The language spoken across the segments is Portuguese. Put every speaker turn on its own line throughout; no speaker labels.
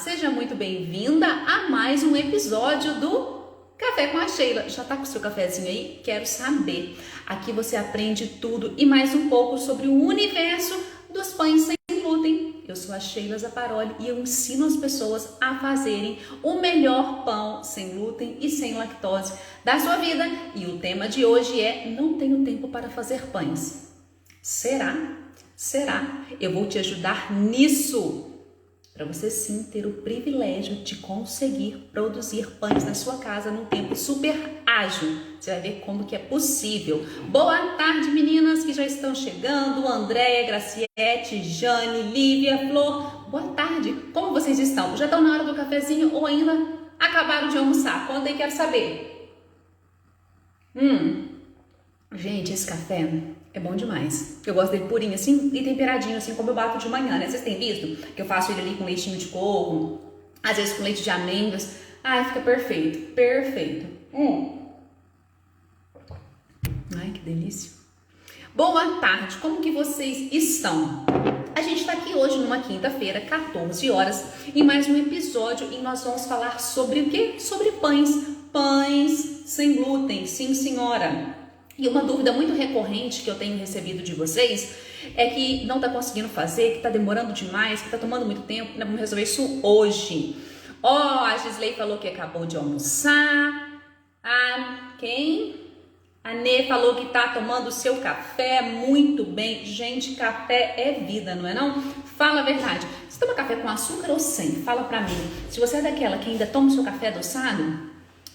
seja muito bem-vinda a mais um episódio do Café com a Sheila. Já tá com o seu cafezinho aí? Quero saber. Aqui você aprende tudo e mais um pouco sobre o universo dos pães sem glúten. Eu sou a Sheila Zaparoli e eu ensino as pessoas a fazerem o melhor pão sem glúten e sem lactose da sua vida. E o tema de hoje é: não tenho tempo para fazer pães. Será? Será? Eu vou te ajudar nisso. Para você sim ter o privilégio de conseguir produzir pães na sua casa num tempo super ágil. Você vai ver como que é possível. Boa tarde, meninas que já estão chegando. Andréia, Graciete, Jane, Lívia, Flor. Boa tarde. Como vocês estão? Já estão na hora do cafezinho ou ainda acabaram de almoçar? Contem, quero saber. Gente, esse café é bom demais. Eu gosto dele purinho assim e temperadinho assim como eu bato de manhã, né? Vocês têm visto que eu faço ele ali com leitinho de coco, às vezes com leite de amêndoas. Ai, fica perfeito, perfeito. Ai, que delícia. Boa tarde, como que vocês estão? A gente tá aqui hoje numa quinta-feira, 14 horas, em mais um episódio e nós vamos falar sobre o quê? Sobre pães. Pães sem glúten, sim senhora. E uma dúvida muito recorrente que eu tenho recebido de vocês é que não tá conseguindo fazer, que tá demorando demais, que tá tomando muito tempo. Nós vamos resolver isso hoje. A Gisley falou que acabou de almoçar. A Nê falou que tá tomando o seu café muito bem. Gente, café é vida, não é não? Fala a verdade. Você toma café com açúcar ou sem? Fala pra mim. Se você é daquela que ainda toma o seu café adoçado,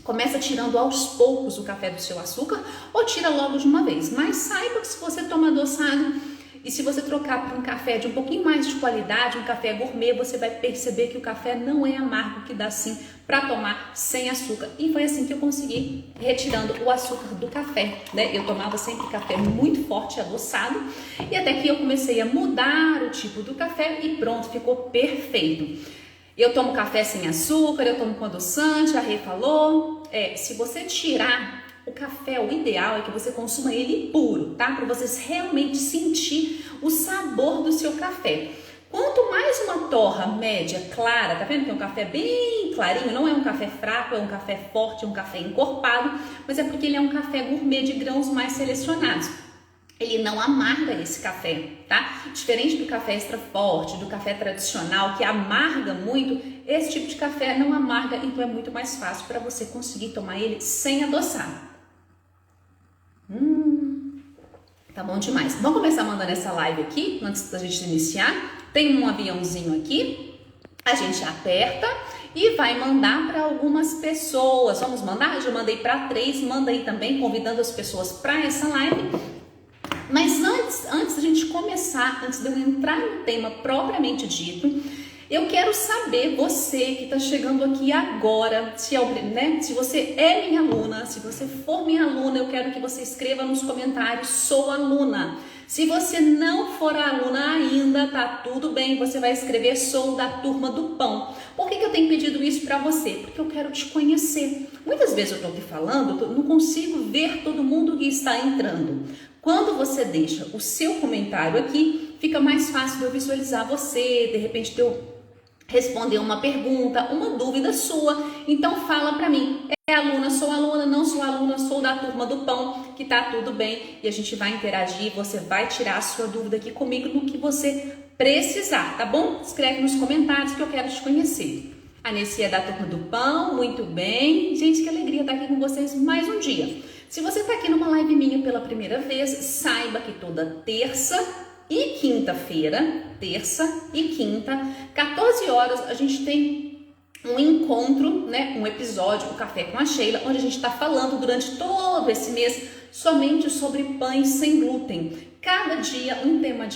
começa tirando aos poucos o café do seu açúcar ou tira logo de uma vez. Mas saiba que se você toma adoçado e se você trocar por um café de um pouquinho mais de qualidade, um café gourmet, você vai perceber que o café não é amargo, que dá sim para tomar sem açúcar. E foi assim que eu consegui retirando o açúcar do café, né? Eu tomava sempre café muito forte, adoçado, e até que eu comecei a mudar o tipo do café e pronto, ficou perfeito. Eu tomo café sem açúcar, eu tomo com adoçante, a Rê falou. Se você tirar o café, o ideal é que você consuma ele puro, tá? Para vocês realmente sentir o sabor do seu café. Quanto mais uma torra média, clara, tá vendo que é um café bem clarinho, não é um café fraco, é um café forte, é um café encorpado, mas é porque ele é um café gourmet de grãos mais selecionados. Ele não amarga esse café, tá? Diferente do café extra forte, do café tradicional, que amarga muito, esse tipo de café não amarga, então é muito mais fácil para você conseguir tomar ele sem adoçar. Tá bom demais. Vamos começar mandando essa live aqui, antes da gente iniciar. Tem um aviãozinho aqui, a gente aperta e vai mandar para algumas pessoas. Vamos mandar? Eu já mandei para 3, manda aí também, convidando as pessoas para essa live. Mas antes da gente começar, antes de eu entrar no tema propriamente dito, eu quero saber, você que está chegando aqui agora, se você é minha aluna, se você for minha aluna, eu quero que você escreva nos comentários: sou aluna. Se você não for aluna ainda, tá tudo bem, você vai escrever: sou da turma do pão. Por que eu tenho pedido isso para você? Porque eu quero te conhecer. Muitas vezes eu estou aqui falando, não consigo ver todo mundo que está entrando. Quando você deixa o seu comentário aqui, fica mais fácil de eu visualizar você, de repente de eu responder uma pergunta, uma dúvida sua. Então fala para mim: é aluna, sou aluna, não sou aluna, sou da turma do pão, que tá tudo bem, e a gente vai interagir, você vai tirar a sua dúvida aqui comigo no que você precisar, tá bom? Escreve nos comentários que eu quero te conhecer. A Nessi é da turma do pão, muito bem. Gente, que alegria estar aqui com vocês mais um dia. Se você está aqui numa live minha pela primeira vez, saiba que toda terça e quinta-feira, 14 horas, a gente tem um encontro, né, um episódio, o Café com a Sheila, onde a gente está falando durante todo esse mês somente sobre pães sem glúten. Cada dia um tema,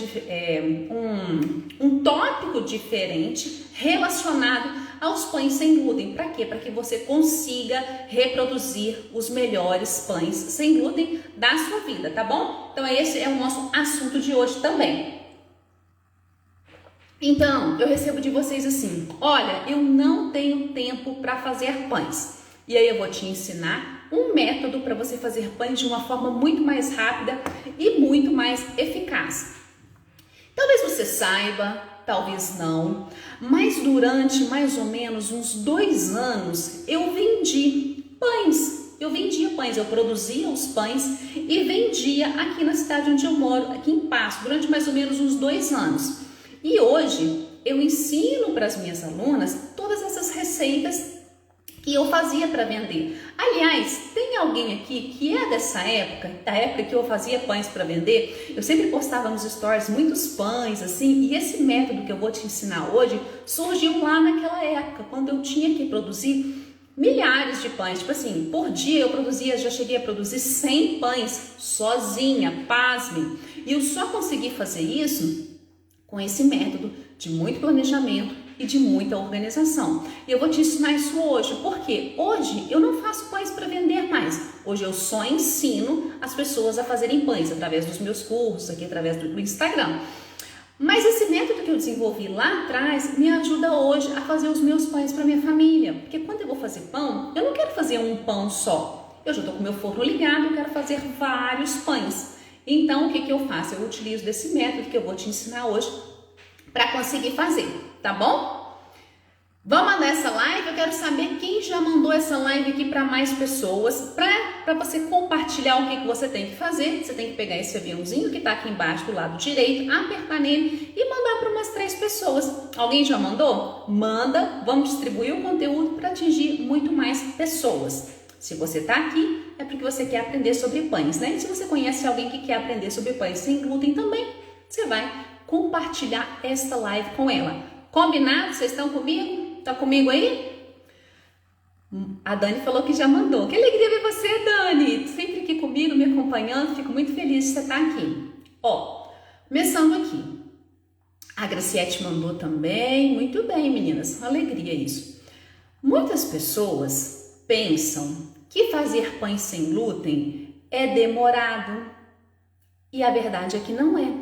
um tópico diferente relacionado aos pães sem glúten. Para quê? Para que você consiga reproduzir os melhores pães sem glúten da sua vida, tá bom? Então esse é o nosso assunto de hoje também. Então, eu recebo de vocês assim: olha, eu não tenho tempo para fazer pães. E aí eu vou te ensinar um método para você fazer pães de uma forma muito mais rápida e muito mais eficaz. Talvez você saiba, talvez não, mas durante mais ou menos uns 2 anos eu vendi pães. Eu vendia pães, eu produzia os pães e vendia aqui na cidade onde eu moro, aqui em Passo, durante mais ou menos uns 2 anos. E hoje eu ensino para as minhas alunas todas essas receitas que eu fazia para vender. Aliás, tem alguém aqui que é dessa época, da época que eu fazia pães para vender? Eu sempre postava nos stories muitos pães assim, e esse método que eu vou te ensinar hoje surgiu lá naquela época, quando eu tinha que produzir milhares de pães. Tipo assim, por dia eu produzia, já cheguei a produzir 100 pães sozinha, pasme. E eu só consegui fazer isso com esse método de muito planejamento e de muita organização. E eu vou te ensinar isso hoje, porque hoje eu não faço pães para vender mais. Hoje eu só ensino as pessoas a fazerem pães através dos meus cursos, aqui através do Instagram. Mas esse método que eu desenvolvi lá atrás me ajuda hoje a fazer os meus pães para minha família. Porque quando eu vou fazer pão, eu não quero fazer um pão só. Eu já estou com o meu forno ligado, eu quero fazer vários pães. Então, o que eu faço? Eu utilizo desse método que eu vou te ensinar hoje para conseguir fazer, tá bom? Vamos mandar essa live? Eu quero saber quem já mandou essa live aqui para mais pessoas, para você compartilhar o que você tem que fazer. Você tem que pegar esse aviãozinho que está aqui embaixo do lado direito, apertar nele e mandar para umas 3 pessoas. Alguém já mandou? Manda, vamos distribuir o conteúdo para atingir muito mais pessoas. Se você está aqui, é porque você quer aprender sobre pães, né? E se você conhece alguém que quer aprender sobre pães sem glúten também, você vai compartilhar esta live com ela. Combinado? Vocês estão comigo? Tá comigo aí? A Dani falou que já mandou. Que alegria ver você, Dani! Sempre aqui comigo, me acompanhando. Fico muito feliz de você estar aqui. Ó, começando aqui. A Graciete mandou também. Muito bem, meninas. Alegria isso. Muitas pessoas pensam que fazer pães sem glúten é demorado. E a verdade é que não é.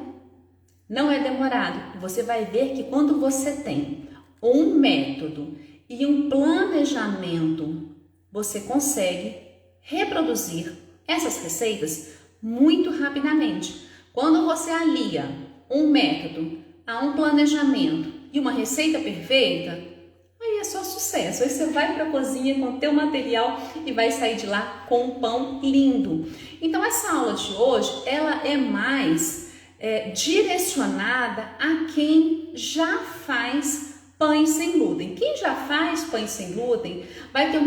Não é demorado. Você vai ver que quando você tem um método e um planejamento, você consegue reproduzir essas receitas muito rapidamente. Quando você alia um método a um planejamento e uma receita perfeita, aí é só sucesso. Aí você vai para a cozinha com o teu material e vai sair de lá com um pão lindo. Então essa aula de hoje, ela é mais direcionada a quem já faz pães sem glúten. Quem já faz pães sem glúten vai ter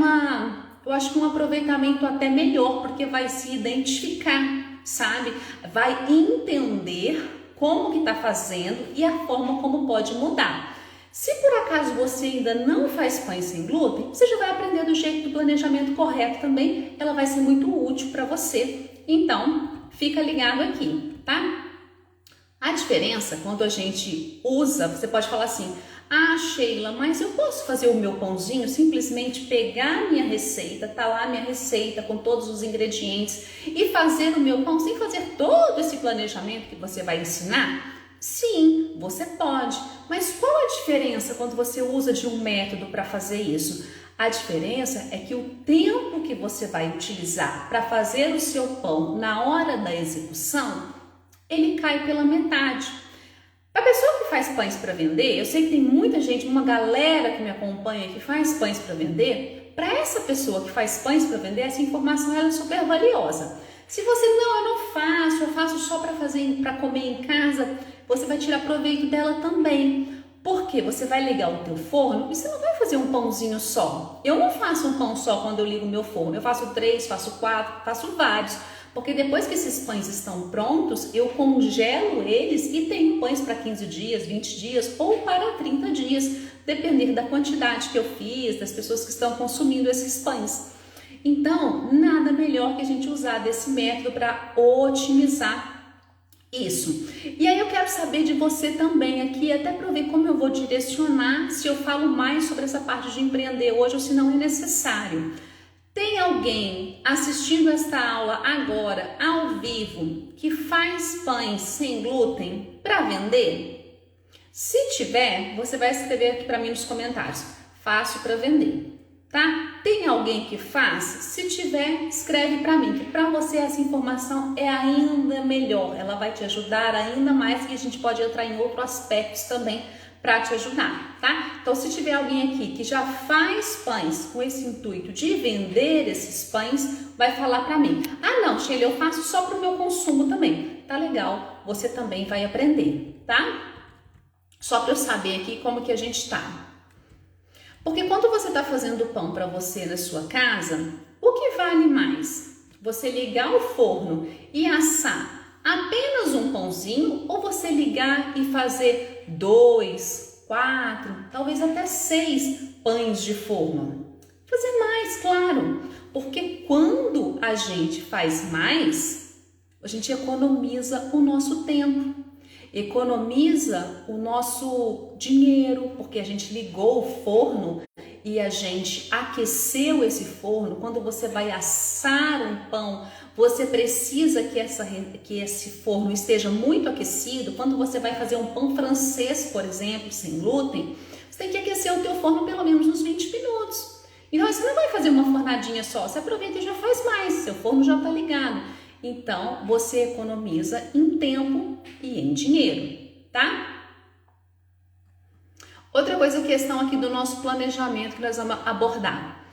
eu acho que um aproveitamento até melhor, porque vai se identificar, sabe? Vai entender como que tá fazendo e a forma como pode mudar. Se por acaso você ainda não faz pães sem glúten, você já vai aprender do jeito do planejamento correto também. Ela vai ser muito útil para você. Então, fica ligado aqui, tá? A diferença quando a gente usa, você pode falar assim: ah, Sheila, mas eu posso fazer o meu pãozinho, simplesmente pegar a minha receita, tá lá a minha receita com todos os ingredientes e fazer o meu pão sem fazer todo esse planejamento que você vai ensinar? Sim, você pode, mas qual a diferença quando você usa de um método para fazer isso? A diferença é que o tempo que você vai utilizar para fazer o seu pão na hora da execução, ele cai pela metade. A pessoa que faz pães para vender, eu sei que tem muita gente, uma galera que me acompanha que faz pães para vender. Para essa pessoa que faz pães para vender, essa informação ela é super valiosa. Se você eu não faço, eu faço só para comer em casa, você vai tirar proveito dela também. Porque você vai ligar o teu forno e você não vai fazer um pãozinho só. Eu não faço um pão só quando eu ligo o meu forno. Eu faço 3, faço 4, faço vários. Porque depois que esses pães estão prontos, eu congelo eles e tenho pães para 15 dias, 20 dias ou para 30 dias, dependendo da quantidade que eu fiz, das pessoas que estão consumindo esses pães. Então, nada melhor que a gente usar desse método para otimizar isso. E aí eu quero saber de você também aqui, até para ver como eu vou direcionar, se eu falo mais sobre essa parte de empreender hoje ou se não é necessário. Tem alguém assistindo esta aula agora, ao vivo, que faz pães sem glúten para vender? Se tiver, você vai escrever aqui para mim nos comentários. Faço para vender, tá? Tem alguém que faz? Se tiver, escreve para mim, que para você essa informação é ainda melhor. Ela vai te ajudar ainda mais e a gente pode entrar em outros aspectos também para te ajudar, tá? Então, se tiver alguém aqui que já faz pães com esse intuito de vender esses pães, vai falar para mim: ah, não, Sheila, eu faço só para o meu consumo também. Tá legal, você também vai aprender, tá? Só para eu saber aqui como que a gente tá. Porque quando você tá fazendo pão para você na sua casa, o que vale mais? Você ligar o forno e assar apenas um pãozinho, ou você ligar e fazer 2, 4, talvez até 6 pães de forma? Fazer mais, claro, porque quando a gente faz mais, a gente economiza o nosso tempo, economiza o nosso dinheiro, porque a gente ligou o forno e a gente aqueceu esse forno. Quando você vai assar um pão, você precisa que esse forno esteja muito aquecido. Quando você vai fazer um pão francês, por exemplo, sem glúten, você tem que aquecer o teu forno pelo menos uns 20 minutos. Então você não vai fazer uma fornadinha só, você aproveita e já faz mais, seu forno já está ligado. Então você economiza em tempo e em dinheiro, tá? Outra coisa, questão aqui do nosso planejamento que nós vamos abordar.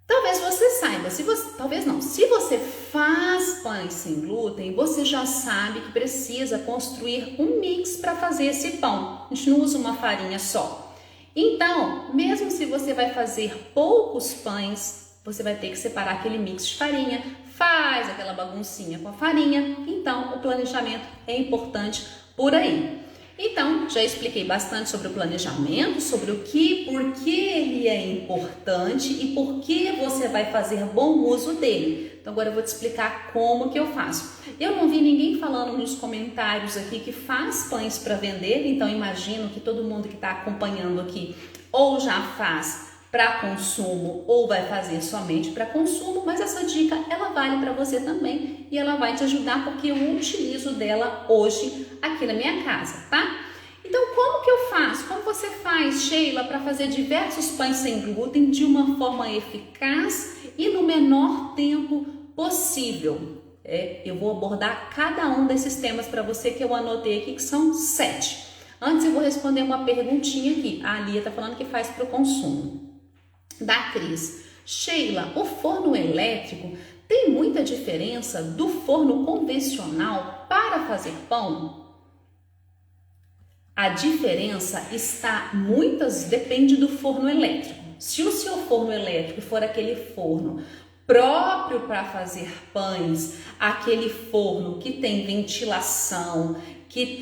Talvez você saiba, se você faz pães sem glúten, você já sabe que precisa construir um mix para fazer esse pão. A gente não usa uma farinha só. Então, mesmo se você vai fazer poucos pães, você vai ter que separar aquele mix de farinha, faz aquela baguncinha com a farinha. Então, o planejamento é importante por aí. Então, já expliquei bastante sobre o planejamento, sobre por que ele é importante e por que você vai fazer bom uso dele. Então, agora eu vou te explicar como que eu faço. Eu não vi ninguém falando nos comentários aqui que faz pães para vender, então imagino que todo mundo que está acompanhando aqui ou já faz para consumo ou vai fazer somente para consumo, mas essa dica ela vale para você também e ela vai te ajudar porque eu utilizo dela hoje aqui na minha casa, tá? Então, como que eu faço? Como você faz, Sheila, para fazer diversos pães sem glúten de uma forma eficaz e no menor tempo possível? Eu vou abordar cada um desses temas para você que eu anotei aqui, que são 7. Antes eu vou responder uma perguntinha aqui. A Lia está falando que faz para o consumo. Da Cris: Sheila, o forno elétrico tem muita diferença do forno convencional para fazer pão? A diferença depende do forno elétrico. Se o seu forno elétrico for aquele forno próprio para fazer pães, aquele forno que tem ventilação, que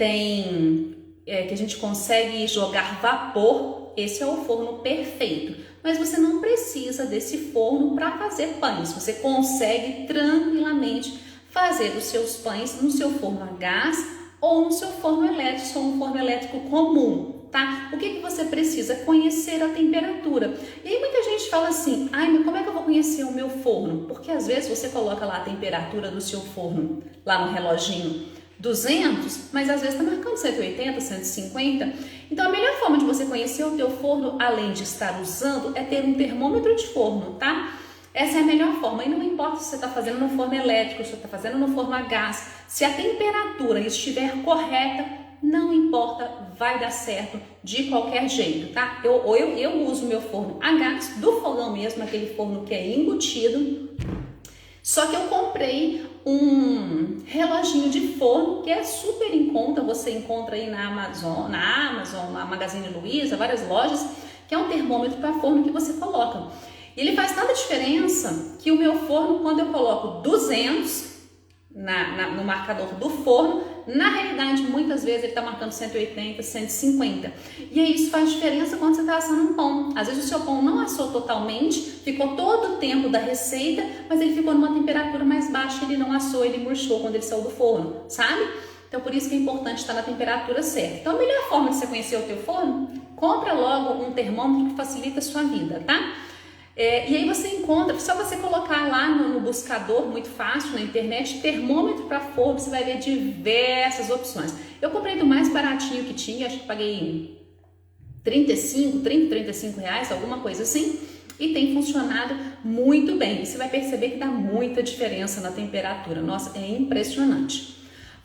a gente consegue jogar vapor, esse é o forno perfeito. Mas você não precisa desse forno para fazer pães. Você consegue tranquilamente fazer os seus pães no seu forno a gás ou no seu forno elétrico, ou um forno elétrico comum, tá? O que você precisa? Conhecer a temperatura. E aí muita gente fala assim: ai, mas como é que eu vou conhecer o meu forno? Porque às vezes você coloca lá a temperatura do seu forno, lá no reloginho, 200, mas às vezes está marcando 180, 150. Então a melhor forma de você conhecer o teu forno, além de estar usando, é ter um termômetro de forno, tá? Essa é a melhor forma, e não importa se você está fazendo no forno elétrico, se você está fazendo no forno a gás, se a temperatura estiver correta, não importa, vai dar certo de qualquer jeito, tá? Eu uso meu forno a gás, do fogão mesmo, aquele forno que é embutido, só que eu comprei um reloginho de forno que é super em conta, você encontra aí na Amazon, na Magazine Luiza, várias lojas, que é um termômetro para forno que você coloca. Ele faz tanta diferença que o meu forno, quando eu coloco 200 no marcador do forno, na realidade, muitas vezes ele está marcando 180, 150. E aí isso faz diferença quando você está assando um pão. Às vezes o seu pão não assou totalmente, ficou todo o tempo da receita, mas ele ficou numa temperatura mais baixa, ele não assou, ele murchou quando ele saiu do forno, sabe? Então por isso que é importante estar na temperatura certa. Então a melhor forma de você conhecer o teu forno, compra logo um termômetro que facilita a sua vida, tá? E aí você encontra, só você colocar lá no buscador, muito fácil, na internet, termômetro para forno, você vai ver diversas opções. Eu comprei do mais baratinho que tinha, acho que paguei 30, 35 reais, alguma coisa assim, e tem funcionado muito bem. Você vai perceber que dá muita diferença na temperatura, nossa, é impressionante.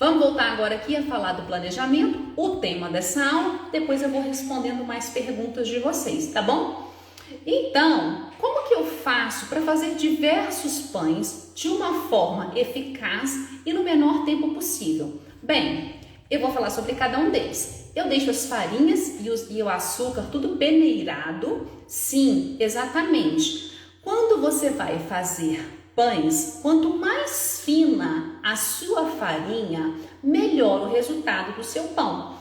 Vamos voltar agora aqui a falar do planejamento, o tema dessa aula, depois eu vou respondendo mais perguntas de vocês, tá bom? Então, como que eu faço para fazer diversos pães de uma forma eficaz e no menor tempo possível? Bem, eu vou falar sobre cada um deles. Eu deixo as farinhas e o açúcar tudo peneirado. Sim, exatamente. Quando você vai fazer pães, quanto mais fina a sua farinha, melhor o resultado do seu pão.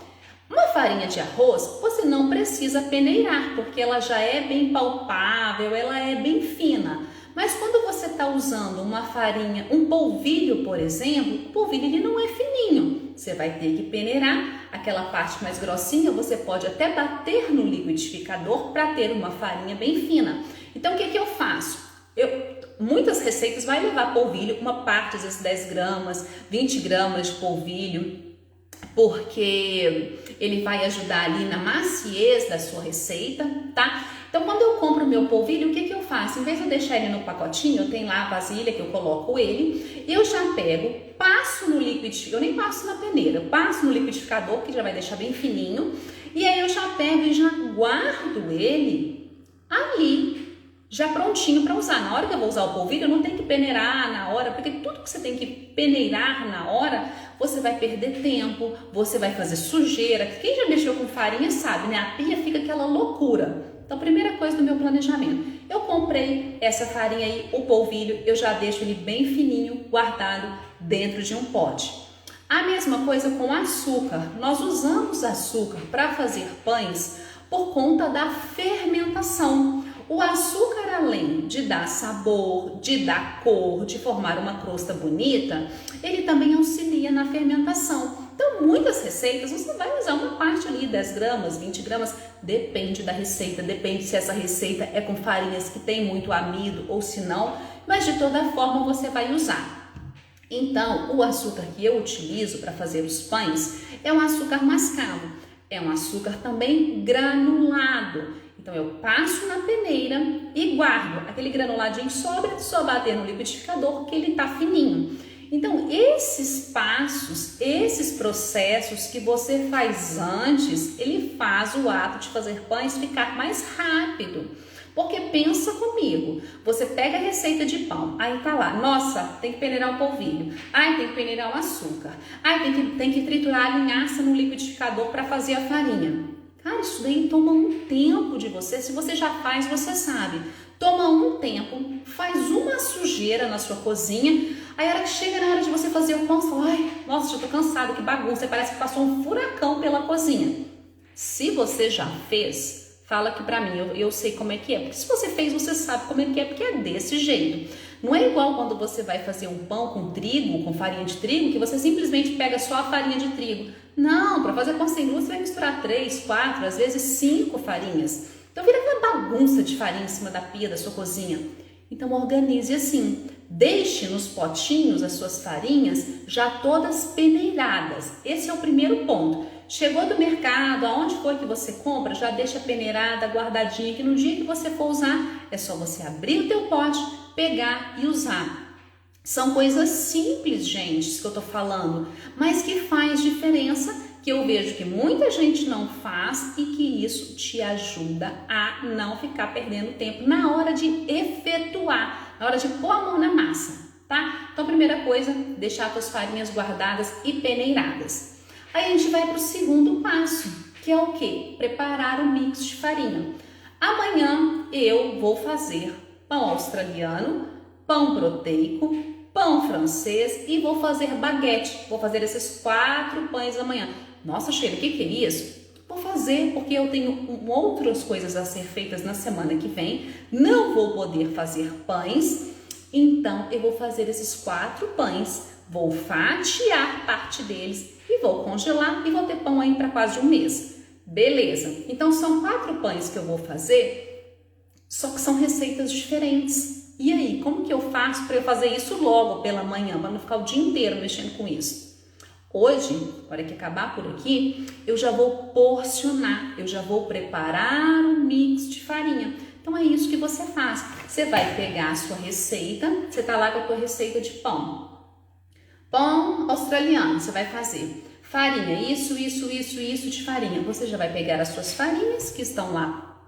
Uma farinha de arroz, você não precisa peneirar, porque ela já é bem palpável, ela é bem fina. Mas quando você está usando uma farinha, um polvilho, por exemplo, o polvilho ele não é fininho. Você vai ter que peneirar aquela parte mais grossinha, você pode até bater no liquidificador para ter uma farinha bem fina. Então, o que eu faço? Muitas receitas vai levar polvilho, uma parte, às vezes 10 gramas, 20 gramas de polvilho, porque ele vai ajudar ali na maciez da sua receita, tá? Então, quando eu compro o meu polvilho, o que eu faço? Em vez de eu deixar ele no pacotinho, eu tenho lá a vasilha que eu coloco ele, eu já pego, passo no liquidificador, eu nem passo na peneira, eu passo no liquidificador, que já vai deixar bem fininho, e aí eu já pego e já guardo ele ali, já prontinho para usar. Na hora que eu vou usar o polvilho, eu não tenho que peneirar na hora, porque tudo que você tem que peneirar na hora, você vai perder tempo, você vai fazer sujeira. Quem já mexeu com farinha sabe, né? A pia fica aquela loucura. Então, primeira coisa do meu planejamento, eu comprei essa farinha aí, o polvilho, eu já deixo ele bem fininho, guardado dentro de um pote. A mesma coisa com açúcar. Nós usamos açúcar para fazer pães por conta da fermentação. O açúcar, além de dar sabor, de dar cor, de formar uma crosta bonita, ele também auxilia na fermentação. Então, muitas receitas você vai usar uma parte ali, 10 gramas, 20 gramas, depende da receita, depende se essa receita é com farinhas que tem muito amido ou se não, mas de toda forma você vai usar. Então, o açúcar que eu utilizo para fazer os pães é um açúcar mascavo, é um açúcar também granulado. Então, eu passo na peneira e guardo. Aquele granuladinho sobra, só bater no liquidificador que ele tá fininho. Então, esses passos, esses processos que você faz antes, ele faz o ato de fazer pães ficar mais rápido. Porque pensa comigo, você pega a receita de pão, aí tá lá, nossa, tem que peneirar o polvilho, ai, tem que peneirar o açúcar, ai, tem que triturar a linhaça no liquidificador para fazer a farinha. Cara, isso daí toma um tempo de você, se você já faz, você sabe. Toma um tempo, faz uma sujeira na sua cozinha, aí a hora que chega na hora de você fazer o pão, você fala, ai, nossa, já tô cansado, que bagunça, parece que passou um furacão pela cozinha. Se você já fez, fala aqui pra mim, eu sei como é que é, porque se você fez, você sabe como é que é, porque é desse jeito. Não é igual quando você vai fazer um pão com trigo, com farinha de trigo, que você simplesmente pega só a farinha de trigo. Não, para fazer pão sem glúten você vai misturar 3, 4, às vezes 5 farinhas. Então vira aquela bagunça de farinha em cima da pia da sua cozinha. Então organize assim, deixe nos potinhos as suas farinhas já todas peneiradas. Esse é o primeiro ponto. Chegou do mercado, aonde for que você compra, já deixa peneirada, guardadinha, que no dia que você for usar, é só você abrir o teu pote, pegar e usar. São coisas simples, gente, que eu tô falando, mas que faz diferença, que eu vejo que muita gente não faz e que isso te ajuda a não ficar perdendo tempo na hora de efetuar, na hora de pôr a mão na massa, tá? Então, primeira coisa, deixar as tuas farinhas guardadas e peneiradas. Aí a gente vai para o segundo passo, que é o quê? Preparar o mix de farinha. Amanhã eu vou fazer pão australiano, pão proteico, pão francês e vou fazer baguete. Vou fazer esses 4 pães amanhã. Nossa, Sheila, o que é isso? Vou fazer porque eu tenho outras coisas a ser feitas na semana que vem. Não vou poder fazer pães, então eu vou fazer esses 4 pães. Vou fatiar parte deles e vou congelar e vou ter pão aí para quase um mês. Beleza, então são 4 pães que eu vou fazer, só que são receitas diferentes. E aí, como que eu faço para eu fazer isso logo pela manhã, para não ficar o dia inteiro mexendo com isso? Hoje, na hora que acabar por aqui, eu já vou porcionar, eu já vou preparar um mix de farinha. Então é isso que você faz. Você vai pegar a sua receita, você tá lá com a tua receita de pão. Pão australiano, você vai fazer farinha, isso de farinha. Você já vai pegar as suas farinhas que estão lá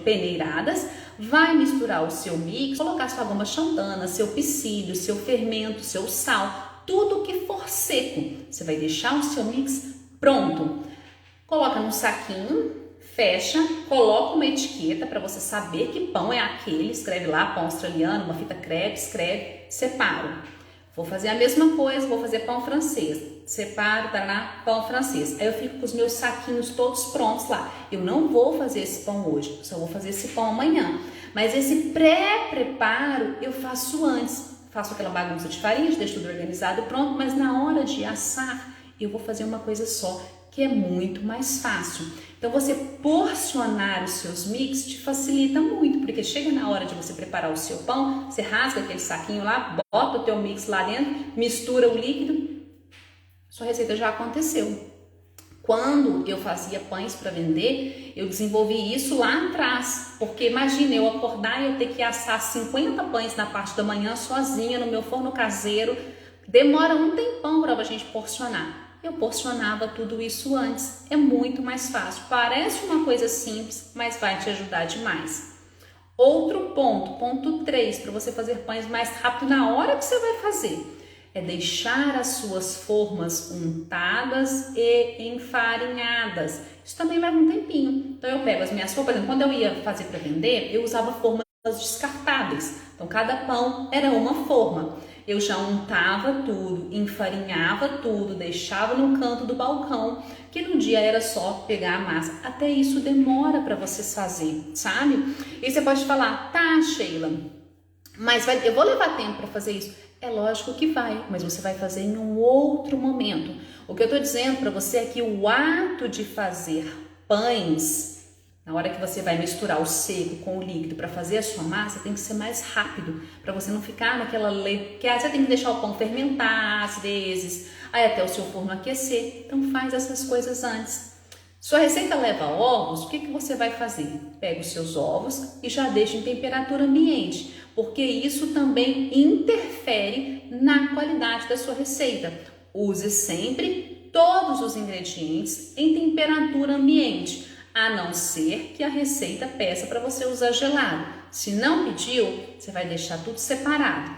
peneiradas, vai misturar o seu mix, colocar sua goma xantana, seu psyllium, seu fermento, seu sal, tudo que for seco. Você vai deixar o seu mix pronto. Coloca num saquinho, fecha, coloca uma etiqueta para você saber que pão é aquele, escreve lá pão australiano, uma fita crepe, escreve, separo. Vou fazer a mesma coisa, vou fazer pão francês. Separo, taraná, pão francês. Aí eu fico com os meus saquinhos todos prontos lá. Eu não vou fazer esse pão hoje, só vou fazer esse pão amanhã. Mas esse pré-preparo eu faço antes. Faço aquela bagunça de farinha, deixo tudo organizado, pronto. Mas na hora de assar, eu vou fazer uma coisa só, que é muito mais fácil. Então você porcionar os seus mix te facilita muito, porque chega na hora de você preparar o seu pão, você rasga aquele saquinho lá, bota o teu mix lá dentro, mistura o líquido, sua receita já aconteceu. Quando eu fazia pães para vender, eu desenvolvi isso lá atrás, porque imagina eu acordar e eu ter que assar 50 pães na parte da manhã sozinha no meu forno caseiro, demora um tempão para a gente porcionar. Eu porcionava tudo isso antes, é muito mais fácil, parece uma coisa simples, mas vai te ajudar demais. Outro ponto, ponto 3, para você fazer pães mais rápido na hora que você vai fazer, é deixar as suas formas untadas e enfarinhadas. Isso também leva um tempinho. Então eu pego as minhas formas, por exemplo, quando eu ia fazer para vender, eu usava formas descartáveis. Então cada pão era uma forma. Eu já untava tudo, enfarinhava tudo, deixava no canto do balcão, que no dia era só pegar a massa. Até isso demora para vocês fazerem, sabe? E você pode falar, tá, Sheila, mas eu vou levar tempo para fazer isso. É lógico que vai, mas você vai fazer em um outro momento. O que eu tô dizendo para você é que o ato de fazer pães, na hora que você vai misturar o seco com o líquido para fazer a sua massa, tem que ser mais rápido, para você não ficar naquela que você tem que deixar o pão fermentar às vezes, aí até o seu forno aquecer. Então faz essas coisas antes. Sua receita leva ovos, o que você vai fazer? Pega os seus ovos e já deixa em temperatura ambiente, porque isso também interfere na qualidade da sua receita. Use sempre todos os ingredientes em temperatura ambiente, a não ser que a receita peça para você usar gelado. Se não pediu, você vai deixar tudo separado.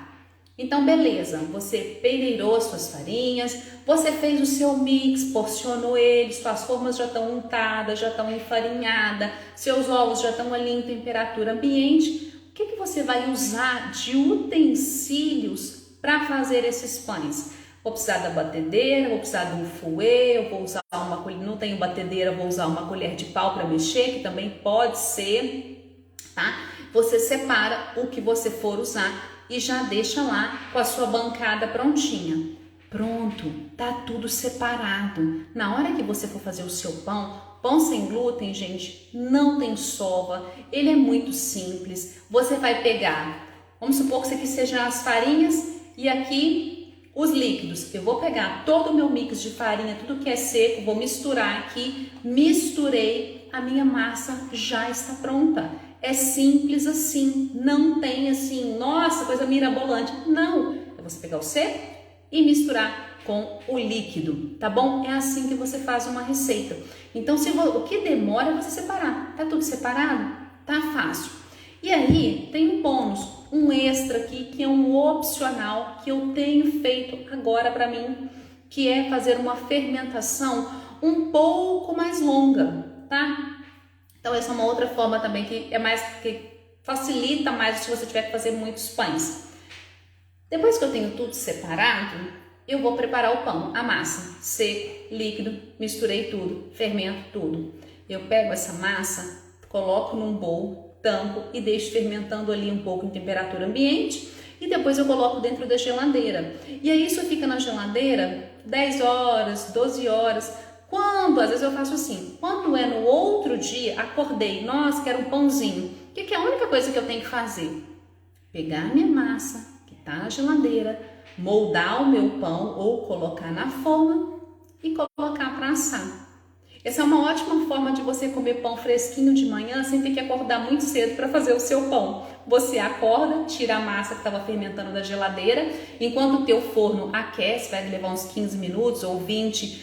Então, beleza, você peneirou as suas farinhas, você fez o seu mix, porcionou eles, suas formas já estão untadas, já estão enfarinhadas, seus ovos já estão ali em temperatura ambiente. O que você vai usar de utensílios para fazer esses pães? Vou precisar da batedeira, vou precisar de um fouet, eu vou usar uma colher, não tenho batedeira, vou usar uma colher de pau para mexer, que também pode ser, tá? Você separa o que você for usar e já deixa lá com a sua bancada prontinha. Pronto, tá tudo separado. Na hora que você for fazer o seu pão, pão sem glúten, gente, não tem sova, ele é muito simples. Você vai pegar, vamos supor que isso aqui sejam as farinhas e aqui os líquidos. Eu vou pegar todo o meu mix de farinha, tudo que é seco, vou misturar aqui, misturei, a minha massa já está pronta. É simples assim, não tem assim, nossa, coisa mirabolante. Não, é você pegar o seco e misturar com o líquido, tá bom? É assim que você faz uma receita. Então, o que demora é você separar. Tá tudo separado? Tá fácil. E aí, tem um bônus, um extra aqui, que é um opcional que eu tenho feito agora para mim, que é fazer uma fermentação um pouco mais longa, tá? Então essa é uma outra forma também que facilita mais se você tiver que fazer muitos pães. Depois que eu tenho tudo separado, eu vou preparar o pão, a massa, seco, líquido, misturei tudo, fermento tudo. Eu pego essa massa, coloco num bowl, tampo e deixo fermentando ali um pouco em temperatura ambiente e depois eu coloco dentro da geladeira. E aí isso fica na geladeira 10 horas, 12 horas. Às vezes eu faço assim, quando é no outro dia, acordei, nossa, quero um pãozinho. O que é a única coisa que eu tenho que fazer? Pegar a minha massa, que está na geladeira, moldar o meu pão ou colocar na forma e colocar para assar. Essa é uma ótima forma de você comer pão fresquinho de manhã sem ter que acordar muito cedo para fazer o seu pão. Você acorda, tira a massa que estava fermentando da geladeira, enquanto o teu forno aquece, vai levar uns 15 minutos ou 20,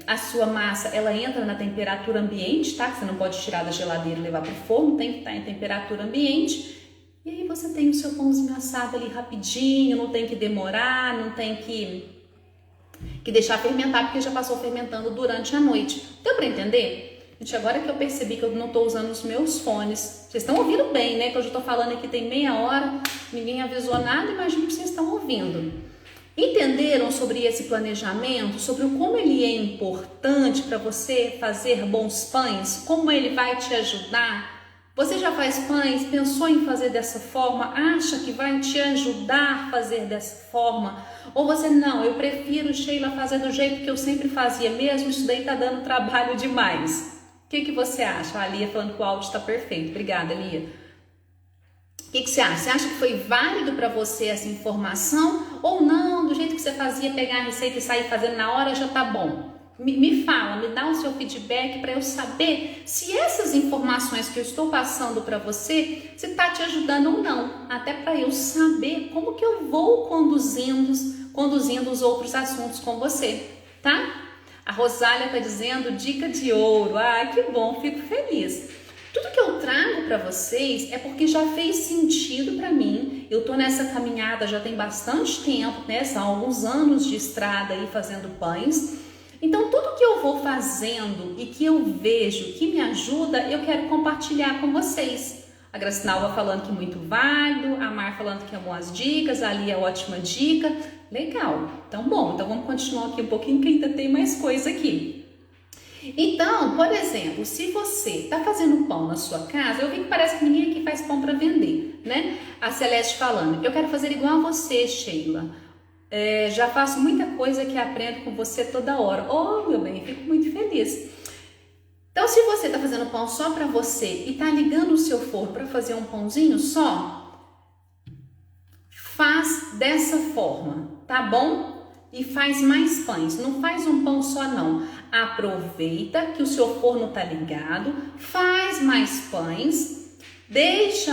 a sua massa ela entra na temperatura ambiente, tá? Você não pode tirar da geladeira e levar para o forno, tem que estar em temperatura ambiente. E aí você tem o seu pãozinho assado ali rapidinho, não tem que demorar, não tem que deixar fermentar, porque já passou fermentando durante a noite. Deu para entender? Gente, agora que eu percebi que eu não estou usando os meus fones, vocês estão ouvindo bem, né? Que eu já estou falando aqui tem meia hora, ninguém avisou nada, imagino que vocês estão ouvindo. Entenderam sobre esse planejamento, sobre como ele é importante para você fazer bons pães, como ele vai te ajudar? Você já faz pães, pensou em fazer dessa forma, acha que vai te ajudar a fazer dessa forma? Ou você, não, eu prefiro, Sheila, fazer do jeito que eu sempre fazia mesmo, isso daí tá dando trabalho demais. O que você acha? A Lia falando que o áudio está perfeito. Obrigada, Lia. O que você acha? Você acha que foi válido para você essa informação? Ou não, do jeito que você fazia, pegar a receita e sair fazendo na hora já tá bom? Me fala, me dá o seu feedback para eu saber se essas informações que eu estou passando para você, se está te ajudando ou não. Até para eu saber como que eu vou conduzindo os outros assuntos com você, tá? A Rosália está dizendo dica de ouro. Ah, que bom, fico feliz. Tudo que eu trago para vocês é porque já fez sentido para mim. Eu tô nessa caminhada já tem bastante tempo, né? São alguns anos de estrada aí fazendo pães. Então, tudo que eu vou fazendo e que eu vejo que me ajuda, eu quero compartilhar com vocês. A Gracinalva falando que muito válido, a Mar falando que é boas dicas, a Lia é ótima dica. Legal, então bom, então vamos continuar aqui um pouquinho que ainda tem mais coisa aqui. Então, por exemplo, se você está fazendo pão na sua casa, eu vi que parece que ninguém aqui faz pão para vender, né? A Celeste falando, eu quero fazer igual a você, Sheila. Já faço muita coisa que aprendo com você toda hora. Oh, meu bem, fico muito feliz. Então, se você está fazendo pão só para você e está ligando o seu forno para fazer um pãozinho só, faz dessa forma, tá bom? E faz mais pães. Não faz um pão só, não. Aproveita que o seu forno está ligado, faz mais pães. Deixa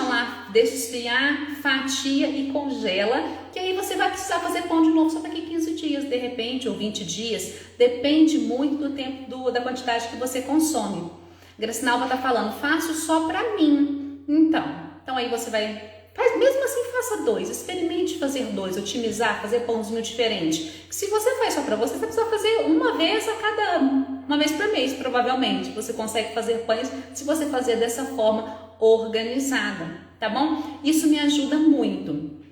esfriar, fatia e congela, que aí você vai precisar fazer pão de novo só daqui 15 dias, de repente, ou 20 dias, depende muito do tempo, da quantidade que você consome. Gracinalva tá falando, faço só pra mim. Então aí você vai, mesmo assim faça 2, experimente fazer 2, otimizar, fazer pãozinho diferente. Se você faz só pra você, você precisa fazer uma vez por mês, provavelmente. Você consegue fazer pães se você fazer dessa forma organizada, tá bom? Isso me ajuda muito.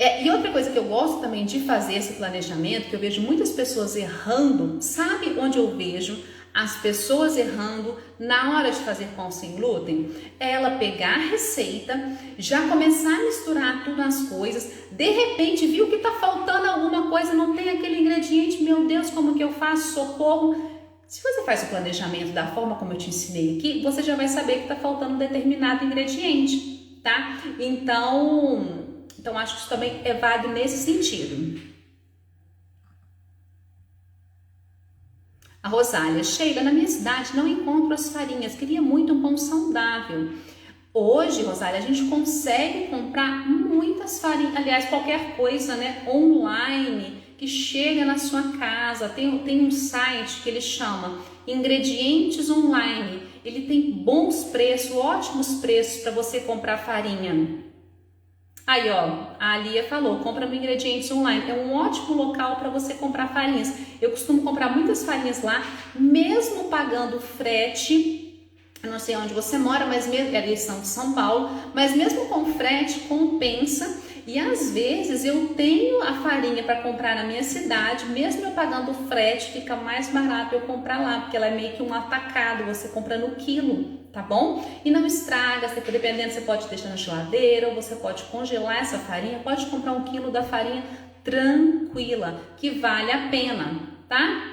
E outra coisa que eu gosto também de fazer esse planejamento, que eu vejo muitas pessoas errando, sabe onde eu vejo as pessoas errando na hora de fazer pão sem glúten? É ela pegar a receita, já começar a misturar tudo as coisas, de repente viu que tá faltando alguma coisa, não tem aquele ingrediente, meu Deus, como que eu faço? Socorro! Se você faz o planejamento da forma como eu te ensinei aqui, você já vai saber que está faltando um determinado ingrediente, tá? Então acho que isso também é válido nesse sentido. A Rosália, Sheila, na minha cidade não encontro as farinhas, queria muito um pão saudável. Hoje, Rosália, a gente consegue comprar muitas farinhas, aliás, qualquer coisa, né, online, que chega na sua casa. Tem um site que ele chama Ingredientes Online. Ele tem bons preços, ótimos preços para você comprar farinha. Aí, ó, a Lia falou, compra no Ingredientes Online. É um ótimo local para você comprar farinhas. Eu costumo comprar muitas farinhas lá, mesmo pagando frete. Eu não sei onde você mora, mas mesmo, eles são de São Paulo, mas mesmo com frete compensa. E às vezes eu tenho a farinha para comprar na minha cidade, mesmo eu pagando frete, fica mais barato eu comprar lá, porque ela é meio que um atacado, você compra no quilo, tá bom? E não estraga, dependendo, você pode deixar na geladeira, ou você pode congelar essa farinha, pode comprar 1 quilo da farinha tranquila, que vale a pena, tá?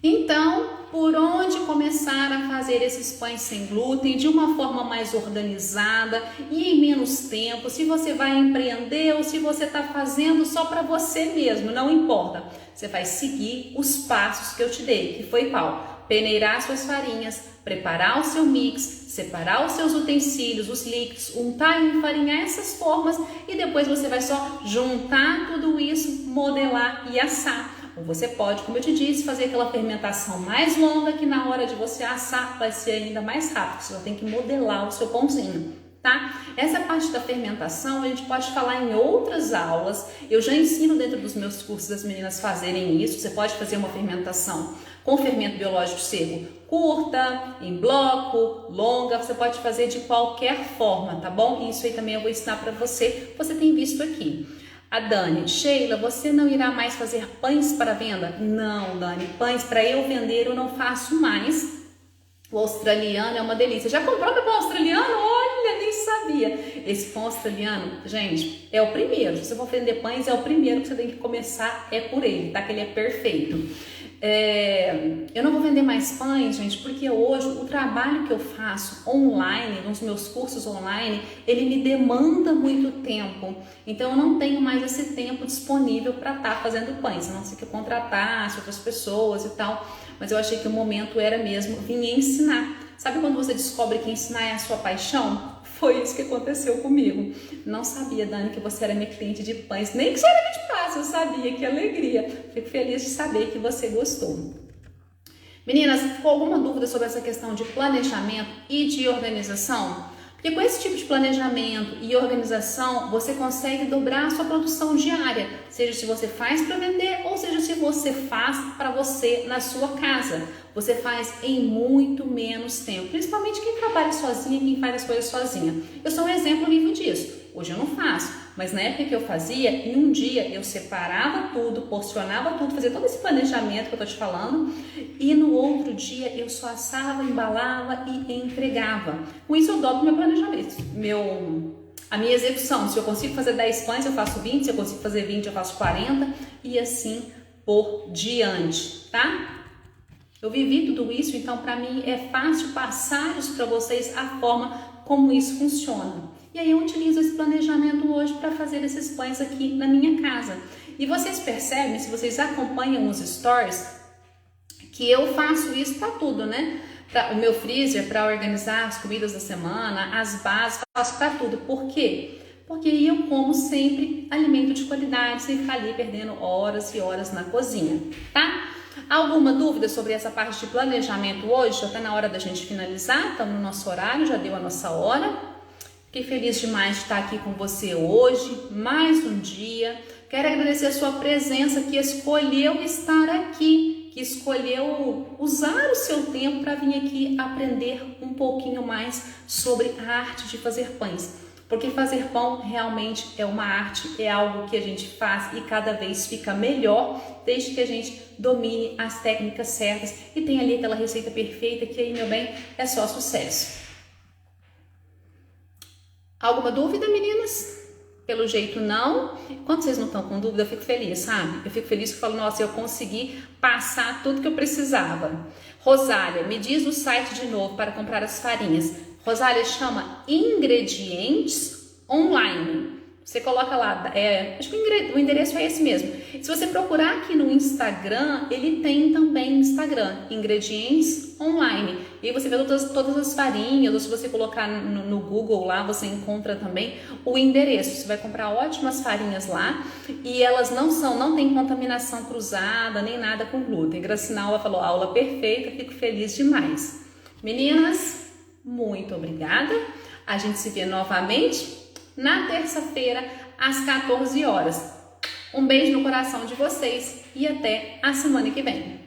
Então, por onde começar a fazer esses pães sem glúten de uma forma mais organizada e em menos tempo? Se você vai empreender ou se você está fazendo só para você mesmo, não importa. Você vai seguir os passos que eu te dei, que foi qual? Peneirar suas farinhas, preparar o seu mix, separar os seus utensílios, os líquidos, untar e enfarinhar essas formas e depois você vai só juntar tudo isso, modelar e assar. Ou você pode, como eu te disse, fazer aquela fermentação mais longa que na hora de você assar vai ser ainda mais rápido. Você só tem que modelar o seu pãozinho, tá? Essa parte da fermentação a gente pode falar em outras aulas. Eu já ensino dentro dos meus cursos as meninas fazerem isso. Você pode fazer uma fermentação com fermento biológico seco curta, em bloco, longa, você pode fazer de qualquer forma, tá bom? Isso aí também eu vou ensinar para você. Você tem visto aqui. A Dani, Sheila, você não irá mais fazer pães para venda? Não, Dani, pães para eu vender eu não faço mais. O australiano é uma delícia. Já comprou meu pão australiano? Olha, nem sabia. Esse pão australiano, gente, é o primeiro. Se você for vender pães, é o primeiro que você tem que começar, é por ele, tá? Que ele é perfeito. Eu não vou vender mais pães, gente, porque hoje o trabalho que eu faço online, nos meus cursos online, ele me demanda muito tempo. Então eu não tenho mais esse tempo disponível para estar fazendo pães, a não ser que eu contratasse outras pessoas e tal. Mas eu achei que o momento era mesmo vir ensinar. Sabe quando você descobre que ensinar é a sua paixão? Foi isso que aconteceu comigo. Não sabia, Dani, que você era minha cliente de pães. Nem que você era de paz, eu sabia. Que alegria. Fico feliz de saber que você gostou. Meninas, ficou alguma dúvida sobre essa questão de planejamento e de organização? Porque com esse tipo de planejamento e organização, você consegue dobrar a sua produção diária. Seja se você faz para vender ou seja se você faz para você na sua casa. Você faz em muito menos tempo. Principalmente quem trabalha sozinha, quem faz as coisas sozinha. Eu sou um exemplo vivo disso. Hoje eu não faço, mas na época que eu fazia, em um dia eu separava tudo, porcionava tudo, fazia todo esse planejamento que eu tô te falando, e no outro dia eu só assava, embalava e entregava. Com isso eu dobro meu planejamento, a minha execução. Se eu consigo fazer 10 pães, eu faço 20, se eu consigo fazer 20, eu faço 40 e assim por diante, tá? Eu vivi tudo isso, então para mim é fácil passar isso para vocês a forma como isso funciona. E aí eu utilizo esse planejamento hoje para fazer esses pães aqui na minha casa. E vocês percebem, se vocês acompanham os stories, que eu faço isso para tudo, né? O meu freezer para organizar as comidas da semana, as bases, faço para tudo. Por quê? Porque eu como sempre alimento de qualidade, sem ficar ali perdendo horas e horas na cozinha, tá? Alguma dúvida sobre essa parte de planejamento hoje? Já está na hora da gente finalizar, estamos no nosso horário, já deu a nossa hora. Fiquei feliz demais de estar aqui com você hoje, mais um dia. Quero agradecer a sua presença que escolheu estar aqui, que escolheu usar o seu tempo para vir aqui aprender um pouquinho mais sobre a arte de fazer pães. Porque fazer pão realmente é uma arte, é algo que a gente faz e cada vez fica melhor, desde que a gente domine as técnicas certas e tenha ali aquela receita perfeita que aí, meu bem, é só sucesso. Alguma dúvida, meninas? Pelo jeito não. Quando vocês não estão com dúvida, eu fico feliz, sabe? Eu fico feliz que eu falo, nossa, eu consegui passar tudo que eu precisava. Rosália, me diz o site de novo para comprar as farinhas. Rosália, chama Ingredientes Online. Você coloca lá, acho que o endereço é esse mesmo. Se você procurar aqui no Instagram, ele tem também Instagram, Ingredientes Online. E aí você vê todas as farinhas, ou se você colocar no Google lá, você encontra também o endereço. Você vai comprar ótimas farinhas lá e elas não tem contaminação cruzada, nem nada com glúten. Gracinalva falou, aula perfeita, fico feliz demais. Meninas, muito obrigada. A gente se vê novamente na terça-feira, às 14 horas. Um beijo no coração de vocês e até a semana que vem.